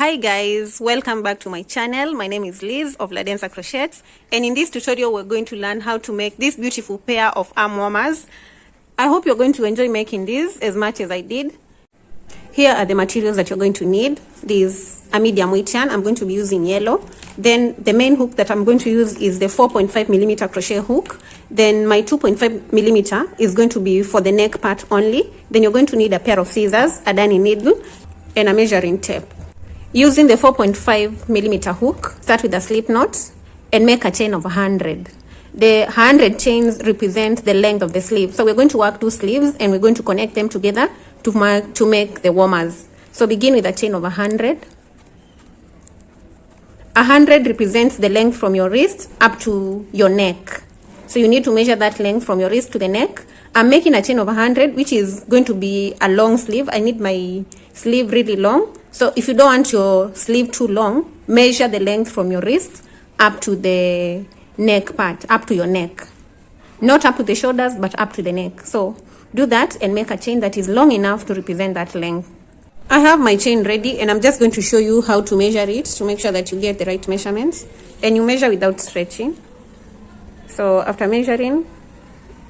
Hi guys, welcome back to my channel. My name is Liz of ladensercrotchets, and in this tutorial we're going to learn how to make this beautiful pair of arm warmers. I hope you're going to enjoy making these as much as I did. Here are the materials that you're going to need. This a medium weight yarn. I'm going to be using yellow. Then the main hook that I'm going to use is the 4.5mm crochet hook. Then my 2.5mm is going to be for the neck part only. Then you're going to need a pair of scissors, a darning needle, and a measuring tape. Using the 4.5mm hook, start with a slip knot and make a chain of 100. The 100 chains represent the length of the sleeve. So we're going to work 2 sleeves and we're going to connect them together to make the warmers. So begin with a chain of 100. 100 represents the length from your wrist up to your neck. So you need to measure that length from your wrist to the neck. I'm making a chain of 100, which is going to be a long sleeve. I need my sleeve really long. So if you don't want your sleeve too long, measure the length from your wrist up to the neck part, up to your neck. Not up to the shoulders, but up to the neck. So do that and make a chain that is long enough to represent that length. I have my chain ready and I'm just going to show you how to measure it to make sure that you get the right measurements. And you measure without stretching. So after measuring,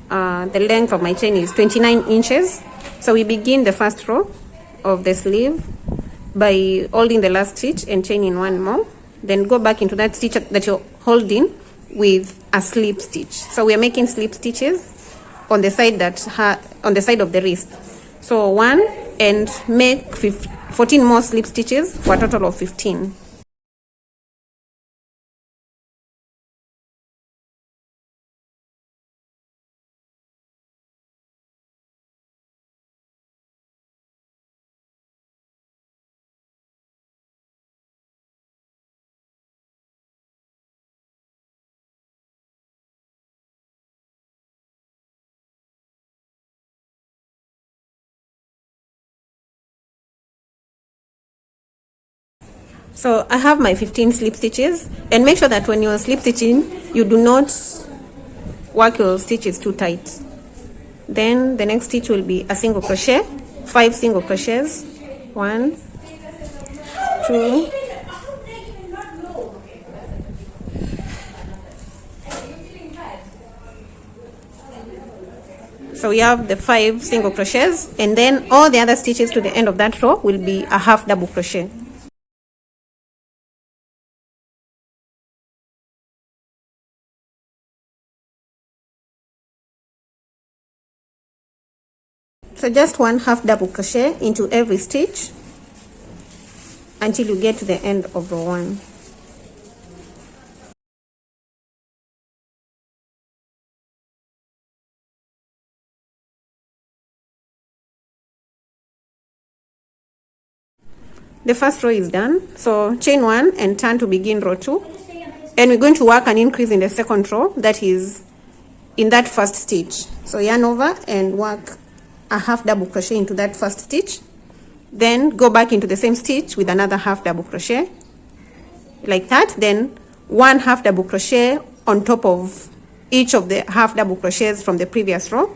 the length of my chain is 29 inches. So we begin the first row of the sleeve by holding the last stitch and chaining one more. Then go back into that stitch that you're holding with a slip stitch. So we are making slip stitches on the side of the wrist. So 1 and make 14 more slip stitches for a total of 15. So I have my 15 slip stitches, and make sure that when you're slip stitching, you do not work your stitches too tight. Then the next stitch will be a single crochet, 5 single crochets, 1, 2, 3. So we have the 5 single crochets, and then all the other stitches to the end of that row will be a half double crochet. So just 1 half double crochet into every stitch until you get to the end of row 1. The first row is done. So chain 1 and turn to begin row 2. And we're going to work an increase in the second row, that is in that first stitch. So yarn over and work a half double crochet into that first stitch, then go back into the same stitch with another half double crochet like that, then 1 half double crochet on top of each of the half double crochets from the previous row.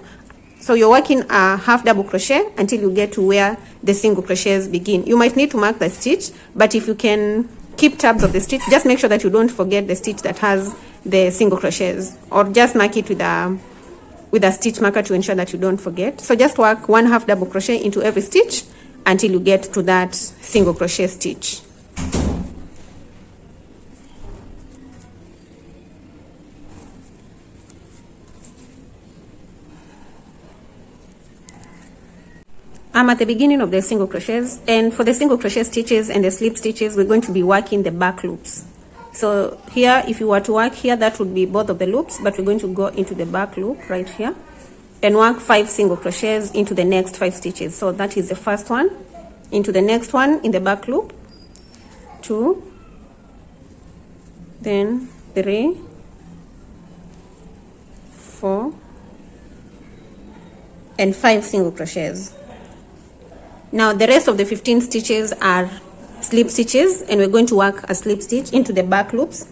So you're working a half double crochet until you get to where the single crochets begin. You might need to mark the stitch, but if you can keep tabs of the stitch, just make sure that you don't forget the stitch that has the single crochets, or just mark it with a stitch marker to ensure that you don't forget. So just work 1 half double crochet into every stitch until you get to that single crochet stitch. I'm at the beginning of the single crochets, and for the single crochet stitches and the slip stitches, we're going to be working the back loops. So here, if you were to work here, that would be both of the loops, but we're going to go into the back loop right here and work 5 single crochets into the next 5 stitches. So that is the first one, into the next one in the back loop, 2, then 3, 4, and 5 single crochets. Now the rest of the 15 stitches are slip stitches, and we're going to work a slip stitch into the back loops.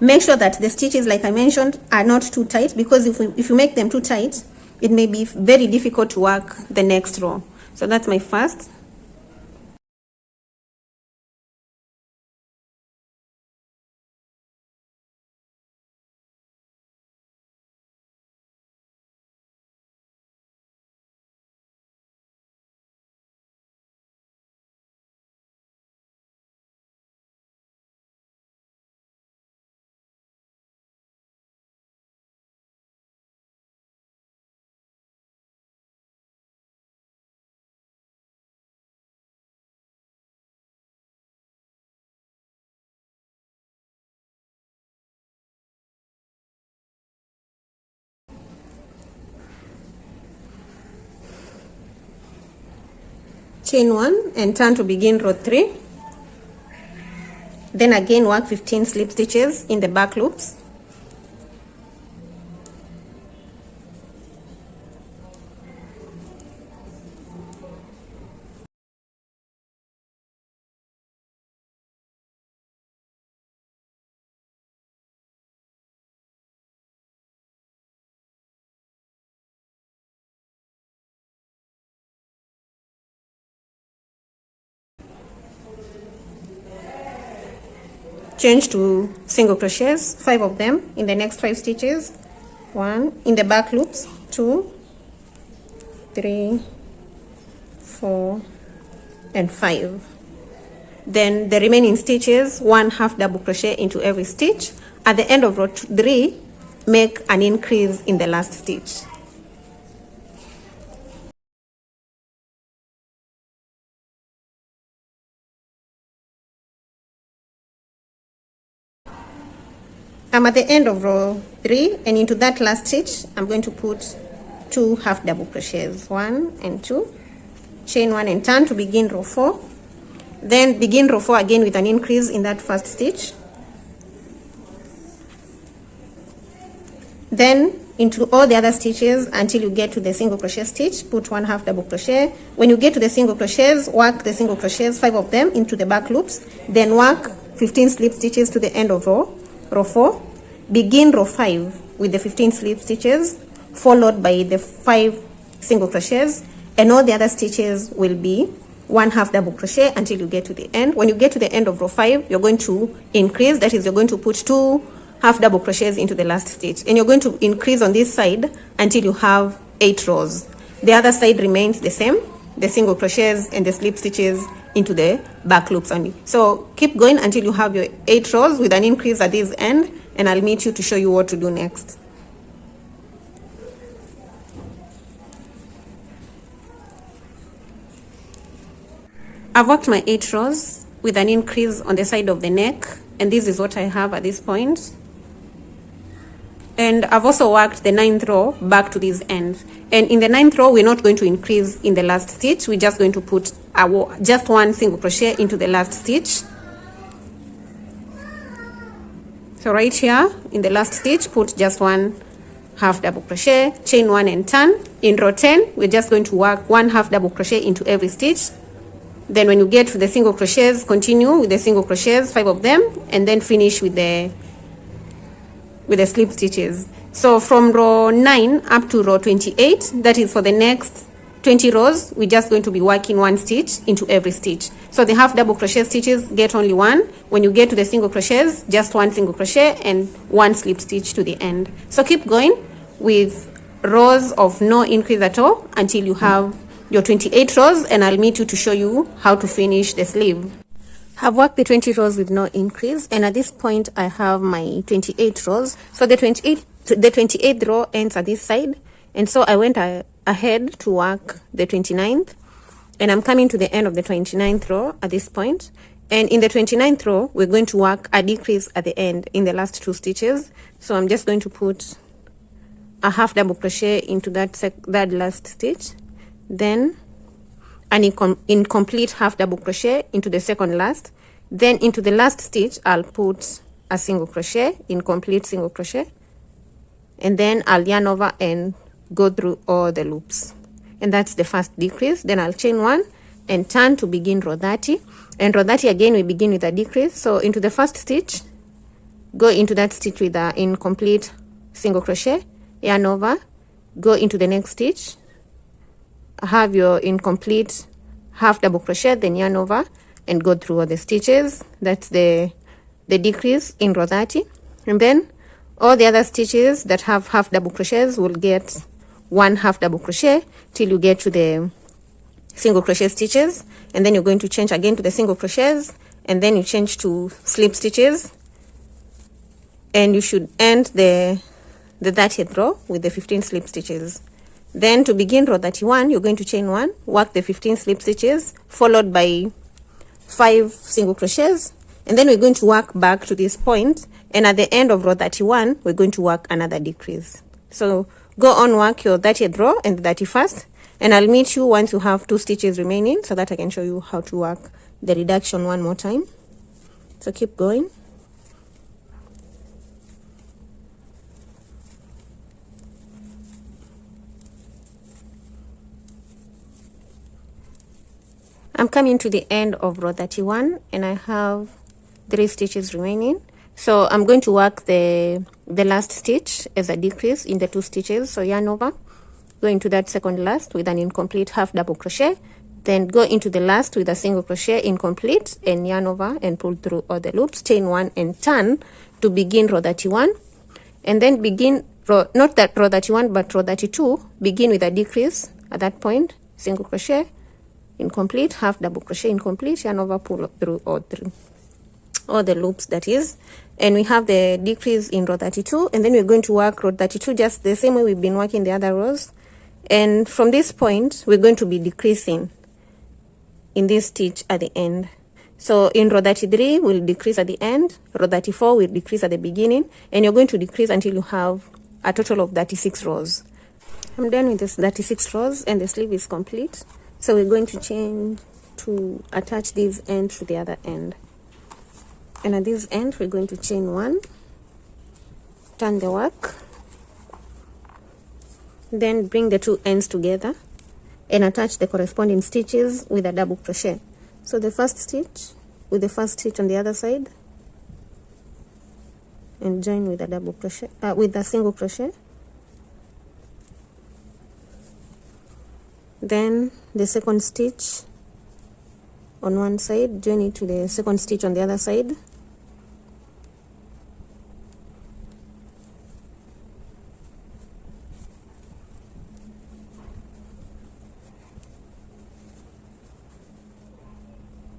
Make sure that the stitches, like I mentioned, are not too tight, because if you make them too tight, it may be very difficult to work the next row. So that's my first, chain 1 and turn to begin row 3. Then again work 15 slip stitches in the back loops. Change to single crochets, 5 of them in the next 5 stitches. 1 in the back loops, 2, 3, 4 and 5. Then the remaining stitches, 1 half double crochet into every stitch. At the end of row 3, make an increase in the last stitch. I'm at the end of row 3, and into that last stitch I'm going to put 2 half double crochets, 1 and 2, chain 1 and turn to begin row 4. Then begin row 4 again with an increase in that first stitch. Then into all the other stitches until you get to the single crochet stitch, put 1 half double crochet. When you get to the single crochets, work the single crochets, 5 of them into the back loops, then work 15 slip stitches to the end of row 4. Begin row 5 with the 15 slip stitches followed by the 5 single crochets, and all the other stitches will be 1 half double crochet until you get to the end. When you get to the end of row 5, you're going to increase, that is, you're going to put 2 half double crochets into the last stitch, and you're going to increase on this side until you have 8 rows. The other side remains the same, the single crochets and the slip stitches into the back loops only. So keep going until you have your 8 rows with an increase at this end, and I'll meet you to show you what to do next. I've worked my 8 rows with an increase on the side of the neck, and this is what I have at this point. And I've also worked the 9th row back to this end. And in the 9th row, we're not going to increase in the last stitch. We're just going to put just 1 single crochet into the last stitch. So right here in the last stitch, put just 1 half double crochet, chain 1 and turn. In row 10, we're just going to work 1 half double crochet into every stitch. Then when you get to the single crochets, continue with the single crochets, 5 of them, and then finish with the slip stitches. So from row 9 up to row 28, that is for the next 20 rows, we're just going to be working 1 stitch into every stitch. So the half double crochet stitches get only 1. When you get to the single crochets, just 1 single crochet and 1 slip stitch to the end. So keep going with rows of no increase at all until you have your 28 rows, and I'll meet you to show you how to finish the sleeve. I've worked the 20 rows with no increase, and at this point I have my 28 rows. So the 28th row ends at this side, and so I went ahead to work the 29th, and I'm coming to the end of the 29th row at this point. And in the 29th row, we're going to work a decrease at the end in the last 2 stitches. So I'm just going to put a half double crochet into that last stitch, then an incomplete half double crochet into the second last, then into the last stitch I'll put a single crochet, incomplete single crochet, and then I'll yarn over and go through all the loops. And that's the first decrease. Then I'll chain 1 and turn to begin row 30, and row 30 again we begin with a decrease. So into the first stitch, go into that stitch with an incomplete single crochet, yarn over, go into the next stitch, have your incomplete half double crochet, then yarn over and go through all the stitches. That's the decrease in row 30. And then all the other stitches that have half double crochets will get 1 half double crochet till you get to the single crochet stitches, and then you're going to change again to the single crochets, and then you change to slip stitches, and you should end the 30th row with the 15 slip stitches. Then to begin row 31, you're going to chain 1, work the 15 slip stitches followed by 5 single crochets, and then we're going to work back to this point, and at the end of row 31 we're going to work another decrease. So go on, work your 30th row and the 31st, And I'll meet you once you have 2 stitches remaining so that I can show you how to work the reduction one more time. So keep going. I'm coming to the end of row 31 and I have 3 stitches remaining. So I'm going to work the last stitch as a decrease in the 2 stitches. So yarn over, go into that second last with an incomplete half double crochet, then go into the last with a single crochet incomplete and yarn over and pull through all the loops, chain 1 and turn to begin row 31, and then begin row, not that row 31 but row 32, begin with a decrease at that point, single crochet incomplete, half double crochet incomplete, yarn over, pull through all the loops that is, and we have the decrease in row 32, and then we're going to work row 32 just the same way we've been working the other rows. And from this point we're going to be decreasing in this stitch at the end. So in row 33 we'll decrease at the end, row 34 will decrease at the beginning, and you're going to decrease until you have a total of 36 rows. I'm done with this 36 rows and the sleeve is complete. So we're going to change to attach this end to the other end, and at this end we're going to chain 1, turn the work, then bring the 2 ends together and attach the corresponding stitches with a double crochet. So the first stitch with the first stitch on the other side and join with a double crochet with a single crochet, then the second stitch on one side, join it to the second stitch on the other side,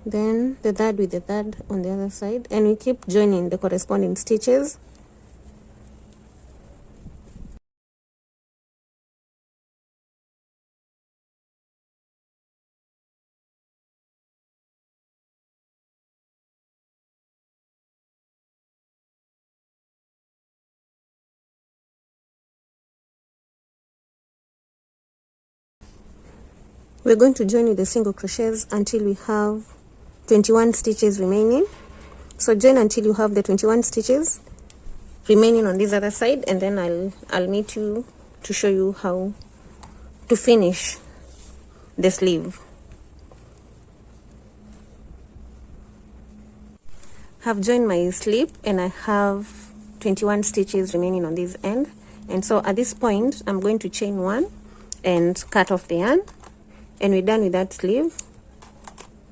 then the third with the third on the other side, and we keep joining the corresponding stitches. We're going to join with the single crochets until we have 21 stitches remaining. So join until you have the 21 stitches remaining on this other side, and then I'll meet you to show you how to finish the sleeve. Have joined my sleeve and I have 21 stitches remaining on this end, and so at this point I'm going to chain 1 and cut off the yarn, and we're done with that sleeve.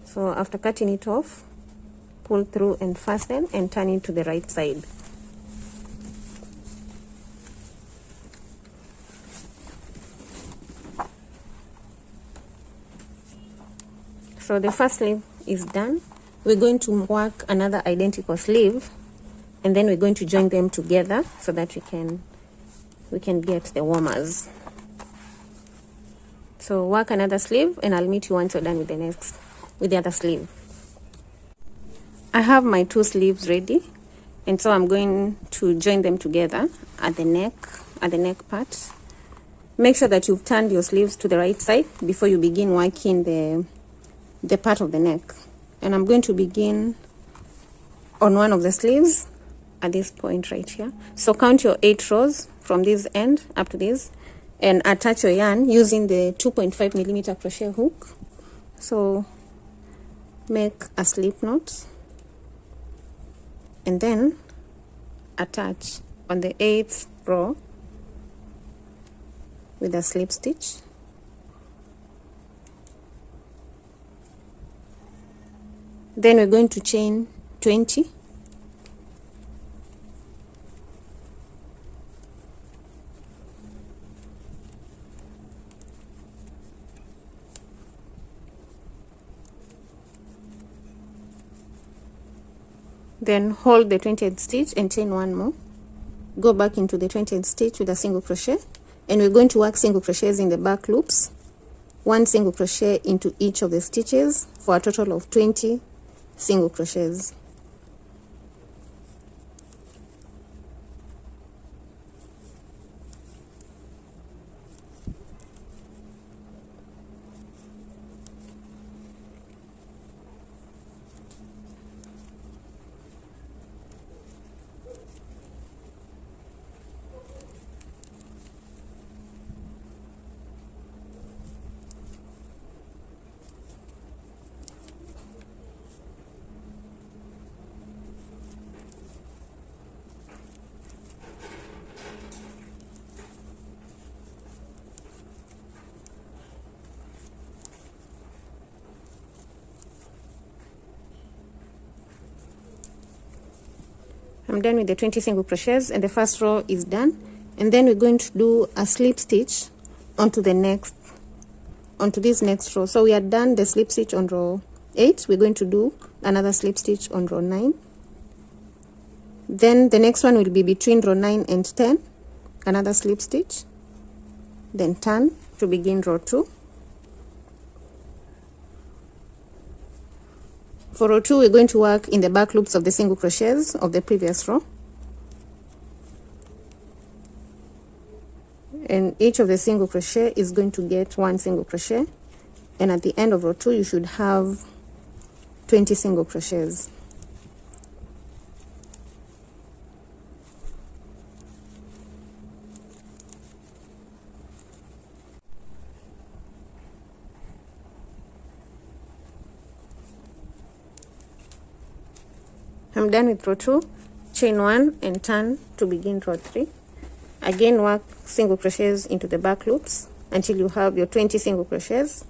So after cutting it off, pull through and fasten and turn it to the right side. So the first sleeve is done. We're going to work another identical sleeve, and then we're going to join them together so that we can get the warmers. So work another sleeve and I'll meet you once you're done with the other sleeve. I have my 2 sleeves ready, and so I'm going to join them together at the neck part. Make sure that you've turned your sleeves to the right side before you begin working the part of the neck. And I'm going to begin on one of the sleeves at this point right here. So count your 8 rows from this end up to this, and attach your yarn using the 2.5mm crochet hook. So make a slip knot and then attach on the 8th row with a slip stitch. Then we're going to chain 20, then hold the 20th stitch and chain 1 more, go back into the 20th stitch with a single crochet, and we're going to work single crochets in the back loops, 1 single crochet into each of the stitches for a total of 20 single crochets. I'm done with the 20 single crochets, and the first row is done. And then we're going to do a slip stitch onto this next row. So we are done the slip stitch on row 8. We're going to do another slip stitch on row 9. Then the next one will be between row 9 and 10, another slip stitch, then turn to begin row 2. For row 2, we're going to work in the back loops of the single crochets of the previous row. And each of the single crochet is going to get 1 single crochet, and at the end of row 2 you should have 20 single crochets. I'm done with row 2. Chain 1 and turn to begin row 3. Again, work single crochets into the back loops until you have your 20 single crochets.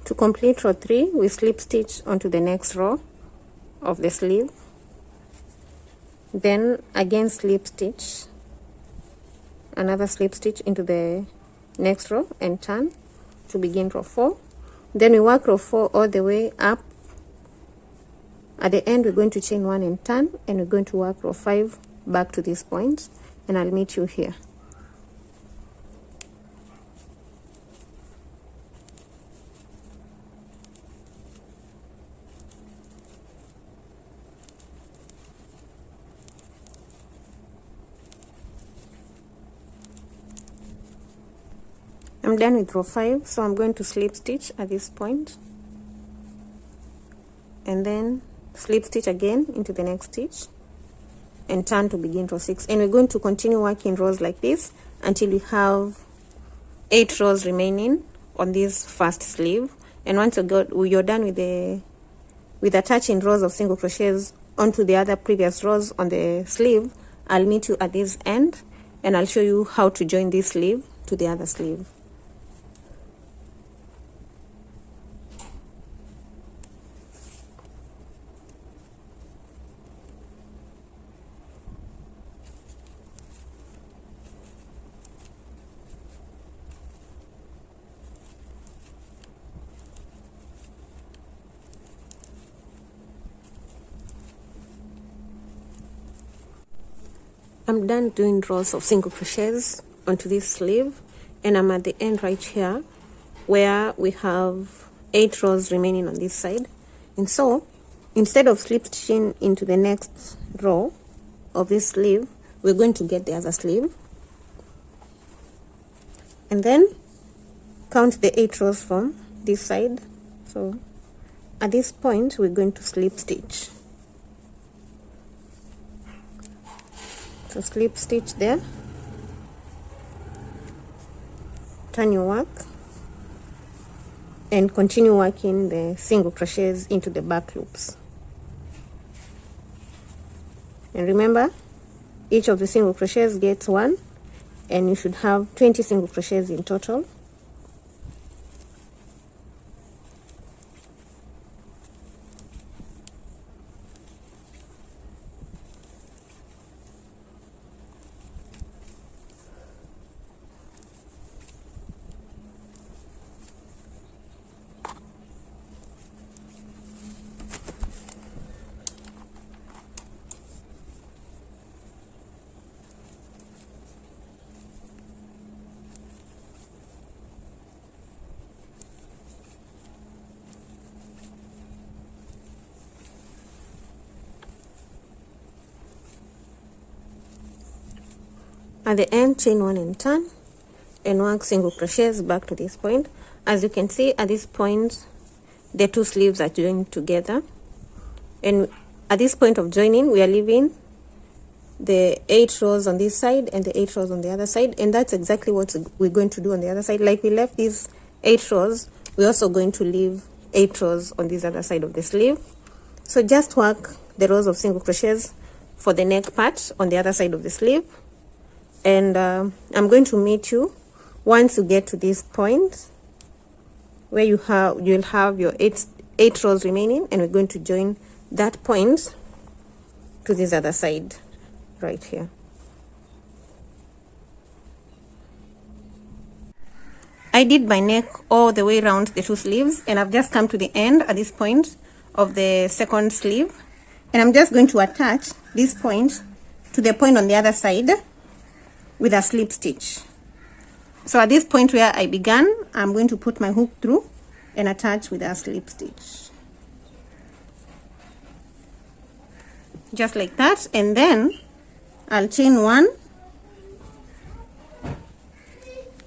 To complete row 3, we slip stitch onto the next row of the sleeve, then again slip stitch, another slip stitch into the next row and turn to begin row 4. Then we work row 4 all the way up. At the end, we're going to chain 1 and turn, and we're going to work row 5 back to this point, and I'll meet you here. I'm done with row 5, so I'm going to slip stitch at this point, and then slip stitch again into the next stitch and turn to begin row 6. And we're going to continue working rows like this until we have 8 rows remaining on this first sleeve. And once you're done with attaching rows of single crochets onto the other previous rows on the sleeve, I'll meet you at this end and I'll show you how to join this sleeve to the other sleeve. I'm done doing rows of single crochets onto this sleeve, and I'm at the end right here where we have 8 rows remaining on this side. And so instead of slip stitching into the next row of this sleeve, we're going to get the other sleeve and then count the 8 rows from this side. So at this point we're going to slip stitch. So slip stitch there, turn your work, and continue working the single crochets into the back loops. And remember, each of the single crochets gets 1, and you should have 20 single crochets in total. At the end, chain 1 and turn, and work single crochets back to this point. As you can see, at this point the two sleeves are joined together, and at this point of joining we are leaving the 8 rows on this side and the 8 rows on the other side, and that's exactly what we're going to do on the other side. Like we left these 8 rows, we're also going to leave 8 rows on this other side of the sleeve. So just work the rows of single crochets for the neck part on the other side of the sleeve, and I'm going to meet you once you get to this point where you'll have your 8 rows remaining, and we're going to join that point to this other side right here. I did my neck all the way around the 2 sleeves, and I've just come to the end at this point of the second sleeve, and I'm just going to attach this point to the point on the other side with a slip stitch. So at this point where I began, I'm going to put my hook through and attach with a slip stitch, just like that, and then I'll chain 1.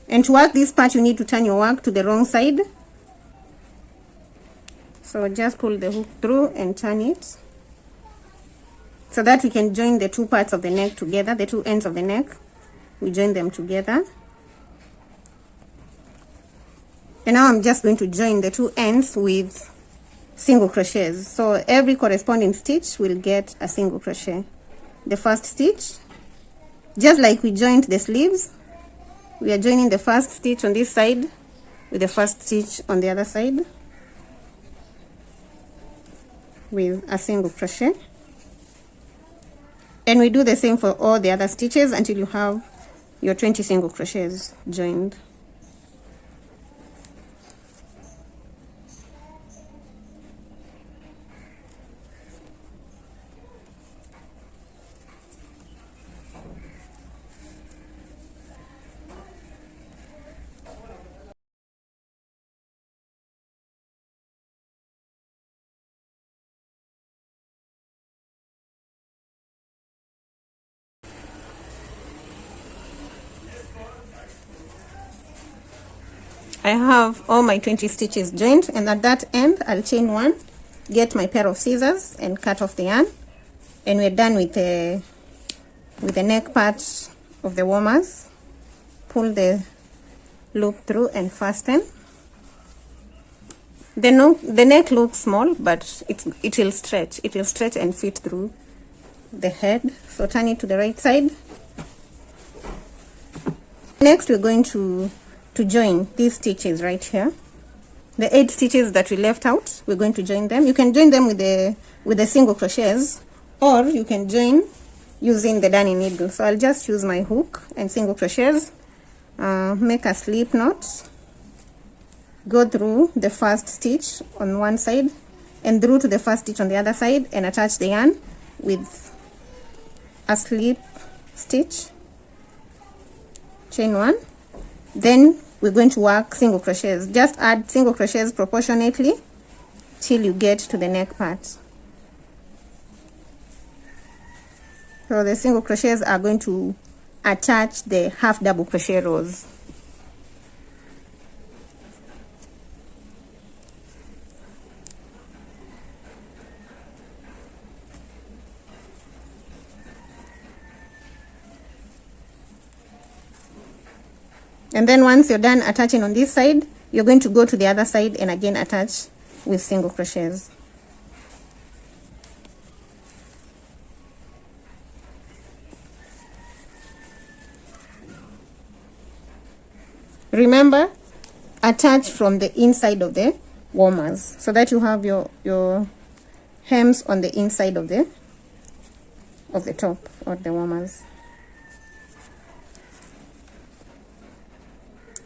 And to work this part, you need to turn your work to the wrong side. So just pull the hook through and turn it so that we can join the 2 parts of the neck together, the 2 ends of the neck. We join them together. And now I'm just going to join the 2 ends with single crochets. So every corresponding stitch will get a single crochet. The first stitch, just like we joined the sleeves, we are joining the first stitch on this side with the first stitch on the other side with a single crochet, and we do the same for all the other stitches until you have your 20 single crochets joined. I have all my 20 stitches joined, and at that end I'll chain 1, get my pair of scissors and cut off the yarn, and we're done with the neck part of the warmers. Pull the loop through and fasten. The neck looks small, but it will stretch and fit through the head. So turn it to the right side. Next we're going to join these stitches right here, the 8 stitches that we left out. We're going to join them. You can join them with the single crochets, or you can join using the darning needle. So I'll just use my hook and single crochets, make a slip knot, go through the first stitch on one side and through to the first stitch on the other side, and attach the yarn with a slip stitch, chain 1. Then we're going to work single crochets. Just add single crochets proportionately till you get to the neck part. So the single crochets are going to attach the half double crochet rows. And then once you're done attaching on this side, you're going to go to the other side and again attach with single crochets. Remember, attach from the inside of the warmers so that you have your hems on the inside of the top of the warmers.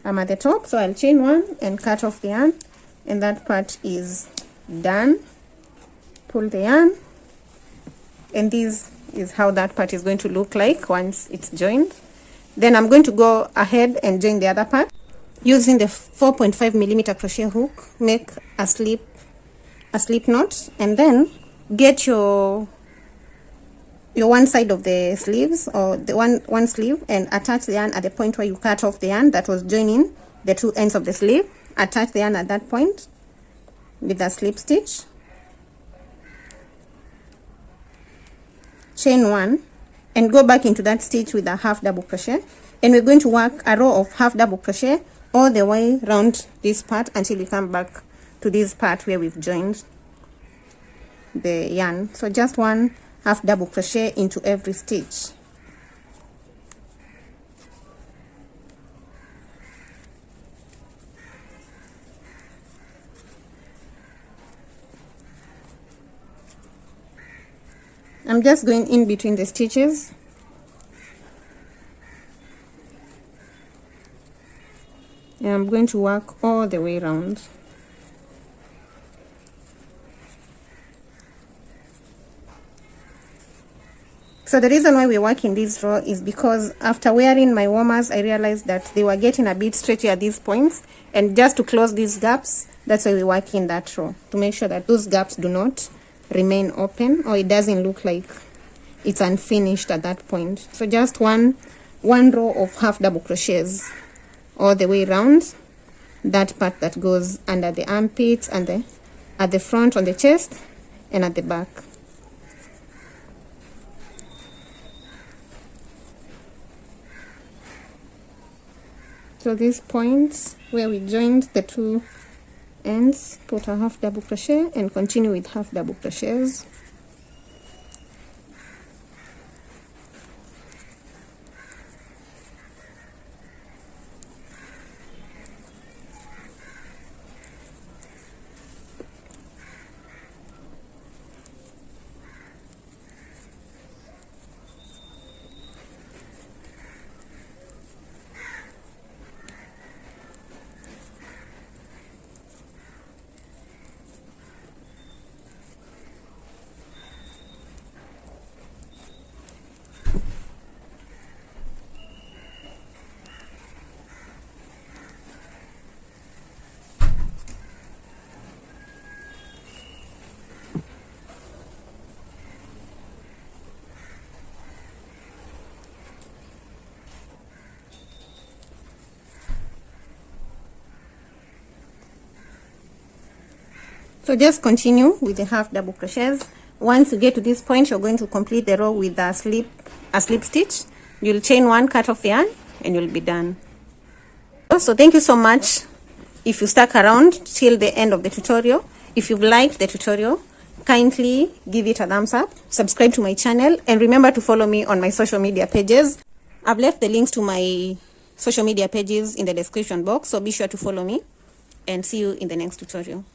I'm at the top, so I'll chain 1 and cut off the yarn, and that part is done. Pull the yarn, and this is how that part is going to look like once it's joined. Then I'm going to go ahead and join the other part using the 4.5mm crochet hook. Make a slip knot, and then get your your one side of the sleeves, or the one sleeve, and attach the yarn at the point where you cut off the yarn that was joining the two ends of the sleeve. Attach the yarn at that point with a slip stitch, chain one, and go back into that stitch with a half double crochet, and we're going to work a row of half double crochet all the way around this part until we come back to this part where we've joined the yarn. So just one half double crochet into every stitch. I'm just going in between the stitches. And I'm going to work all the way around. So the reason why we're working this row is because after wearing my warmers, I realized that they were getting a bit stretchy at these points, and just to close these gaps, that's why we're working that row, to make sure that those gaps do not remain open, or it doesn't look like it's unfinished at that point. So just one row of half double crochets all the way around that part that goes under the armpits and at the front on the chest and at the back. So these points where we joined the two ends, put a half double crochet and continue with half double crochets. So just continue with the half double crochets. Once you get to this point, you're going to complete the row with a slip stitch. You'll chain one, cut off the yarn, and you'll be done. So thank you so much if you stuck around till the end of the tutorial. If you've liked the tutorial, kindly give it a thumbs up, subscribe to my channel, and remember to follow me on my social media pages. I've left the links to my social media pages in the description box, so be sure to follow me, and see you in the next tutorial.